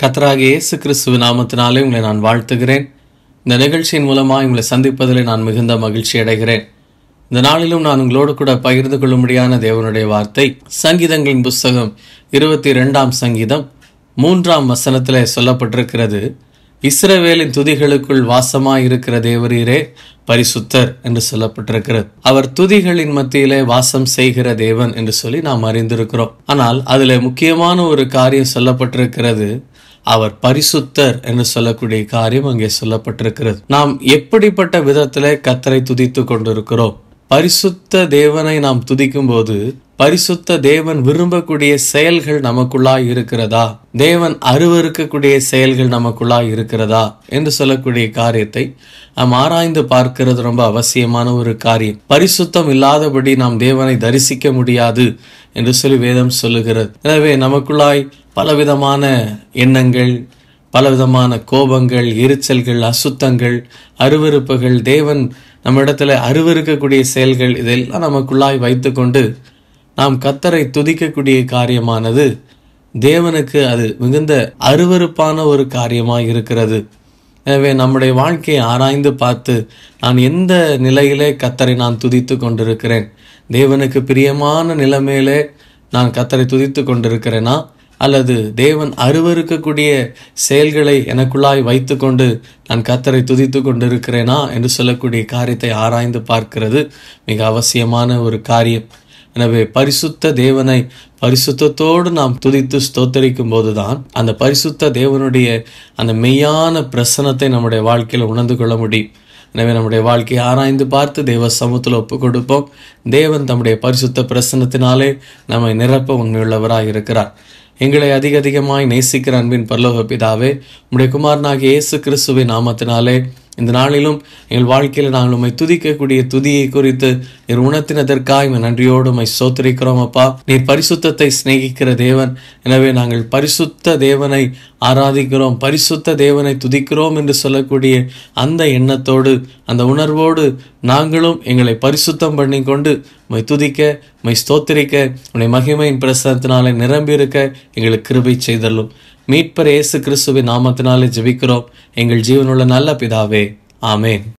கர்த்தராகிய இயேசு கிறிஸ்துவின் நாமத்தினாலே உங்களை நான் வாழ்த்துகிறேன். இந்த நிகழ்ச்சியின் மூலமாக உங்களை சந்திப்பதில் நான் மிகுந்த மகிழ்ச்சி அடைகிறேன். இந்த நாளிலும் நான் உங்களோடு கூட பகிர்ந்து கொள்ளும்படியான தேவனுடைய வார்த்தை சங்கீதங்களின் புஸ்தகம் 22ஆம் சங்கீதம் 3ஆம் வசனத்திலே சொல்லப்பட்டிருக்கிறது. இஸ்ரவேலின் துதிகளுக்குள் வாசமாய் இருக்கிற தேவரீரே பரிசுத்தர் என்று சொல்லப்பட்டிருக்கிறது. அவர் துதிகளின் மத்தியிலே வாசம் செய்கிற தேவன் என்று சொல்லி நாம் அறிந்திருக்கிறோம். ஆனால் அதில் முக்கியமான ஒரு காரியம் சொல்லப்பட்டிருக்கிறது. அவர் பரிசுத்தர் என்று சொல்லக்கூடிய காரியம் அங்கே சொல்லப்பட்டிருக்கிறது. நாம் எப்படிப்பட்ட விதத்திலே கர்த்தரை துதித்து கொண்டிருக்கிறோம்? பரிசுத்த தேவனை நாம் துதிக்கும் போது பரிசுத்த தேவன் விரும்பக்கூடிய செயல்கள் நமக்குள்ளாய் இருக்கிறதா, தேவன் அருவருக்கக்கூடிய செயல்கள் நமக்குள்ளாய் இருக்கிறதா என்று சொல்லக்கூடிய காரியத்தை நாம் ஆராய்ந்து பார்க்கிறது ரொம்ப அவசியமான ஒரு காரியம். பரிசுத்தம் இல்லாதபடி நாம் தேவனை தரிசிக்க முடியாது என்று சொல்லி வேதம் சொல்லுகிறது. எனவே நமக்குள்ளாய் பலவிதமான எண்ணங்கள், பலவிதமான கோபங்கள், எரிச்சல்கள், அசுத்தங்கள், அருவருப்புகள், தேவன் நம்மிடத்துல அருவருக்கக்கூடிய செயல்கள், இதெல்லாம் நமக்குள்ளாய் வைத்து கொண்டு நாம் கர்த்தரை துதிக்கக்கூடிய காரியமானது தேவனுக்கு அது மிகுந்த அருவருப்பான ஒரு காரியமாக இருக்கிறது. எனவே நம்முடைய வாழ்க்கையை ஆராய்ந்து பார்த்து நான் எந்த நிலையிலே கர்த்தரை நான் துதித்து கொண்டிருக்கிறேன், தேவனுக்கு பிரியமான நிலைமையிலே நான் கர்த்தரை துதித்து கொண்டிருக்கிறேனா, அல்லது தேவன் அருவருக்கக்கூடிய செயல்களை எனக்குள்ளாய் வைத்து கொண்டு நான் கர்த்தரை துதித்து கொண்டிருக்கிறேனா என்று சொல்லக்கூடிய காரியத்தை ஆராய்ந்து பார்க்கிறது மிக அவசியமான ஒரு காரியம். எனவே பரிசுத்த தேவனை பரிசுத்தத்தோடு நாம் துதித்து ஸ்தோத்தரிக்கும் போதுதான் அந்த பரிசுத்த தேவனுடைய அந்த மெய்யான பிரசன்னத்தை நம்முடைய வாழ்க்கையில் உணர்ந்து கொள்ள முடியும். எனவே நம்முடைய வாழ்க்கையை ஆராய்ந்து பார்த்து தேவ சமூகத்தில் ஒப்பு கொடுப்போம். தேவன் தம்முடைய பரிசுத்த பிரசன்னத்தினாலே நம்மை நிரப்ப உண்மையுள்ளவராய் இருக்கிறார். எங்களை அதிகமாய் நேசிக்கிற அன்பின் பரலோக பிதாவே, உம்முடைய குமாரனாகிய இயேசு கிறிஸ்துவின் நாமத்தினாலே இந்த நாளிலும் எங்கள் வாழ்க்கையில் நாங்கள் உம்மை துதிக்கக்கூடிய துதியை குறித்து நீர் உணர்த்தினதற்காக நன்றியோடு உம்மை ஸ்தோத்திரிக்கிறோம். அப்பா, நீர் பரிசுத்தத்தை சிநேகிக்கிற தேவன். எனவே நாங்கள் பரிசுத்த தேவனை ஆராதிக்கிறோம், பரிசுத்த தேவனை துதிக்கிறோம் என்று சொல்லக்கூடிய அந்த எண்ணத்தோடு, அந்த உணர்வோடு நாங்களும் எங்களை பரிசுத்தம் பண்ணி கொண்டு உம்மை துதிக்க, உம்மை ஸ்தோத்திரிக்க, உம்முடைய மகிமையின் பிரசன்னத்தினாலே நிரம்பி இருக்க எங்களுக்கு கிருபை செய்தல்லும். மீட்பர் இயேசு கிறிஸ்துவின் நாமத்தினாலே ஜெபிக்கிறோம் எங்கள் ஜீவனுள்ள நல்ல பிதாவே, ஆமேன்.